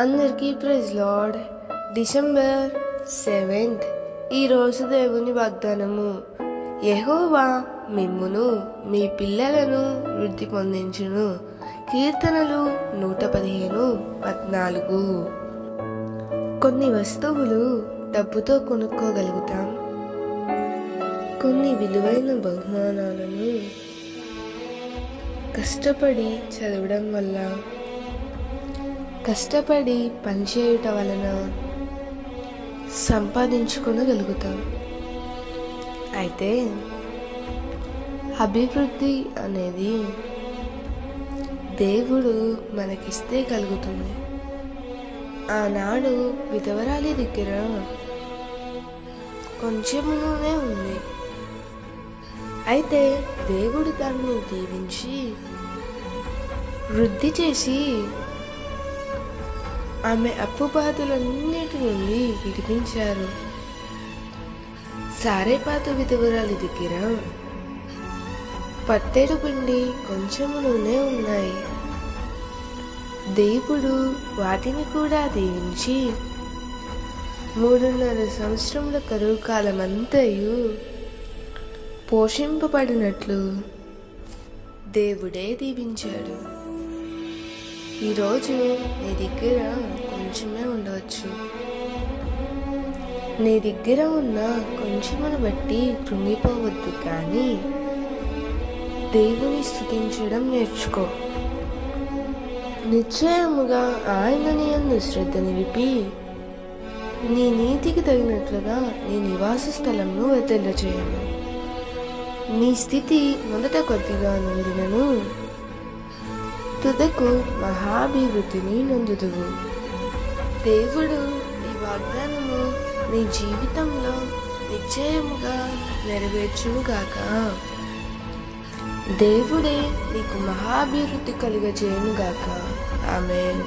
అందరికీ praise lord. December 7th ఈరోజు దేవుని వాగ్దానము. యెహోవా మిమ్మును మీ పిల్లలను వృద్ధి పొందించును. కీర్తనలు 115:14. కొన్ని వస్తువులు డబ్బుతో కొనుక్కోగలుగుతాం. కొన్ని విలువైన బహుమానాలను కష్టపడి చదవడం వల్ల, కష్టపడి పనిచేయుట వలన సంపాదించుకొనగలుగుతాం. అయితే అభివృద్ధి అనేది దేవుడు మనకిస్తే కలుగుతుంది. ఆనాడు విధవరాలి దగ్గర కొంచెము నూనె ఉంది. అయితే దేవుడు దాన్ని దీవించి వృద్ధి చేసి ఆమె అప్పు బాధలన్నిటి నుండి విడిపించారు. సారేపాతు విధవరాలి దగ్గర పత్తెడు పిండి కొంచెము నూనె ఉన్నాయి. దేవుడు వాటిని కూడా దీవించి 3.5 సంవత్సరముల కరువు కాలమంతయు పోషింపబడినట్లు దేవుడే దీవించాడు. ఈరోజు నీ దగ్గర కొంచెమే ఉండవచ్చు. నీ దగ్గర ఉన్న కొంచెమును బట్టి కృంగిపోవద్దు, కానీ దేవుని స్తుతించడం నేర్చుకో. నిశ్చయముగా ఆయన నీ యందు శ్రద్ధ నిలిపి నీ నీతికి తగినట్లుగా నీ నివాస స్థలంను వర్ధిల్లచేయను. నీ స్థితి మొదట కొద్దిగా నుండినను తుదకు మహాభివృద్ధిని నొందుదువు. దేవుడు ఈ వాగ్దానము నీ జీవితంలో నిశ్చయముగా నెరవేర్చునుగాక. దేవుడే నీకు మహాభివృద్ధి కలుగజేయునుగాక. ఆమేన్.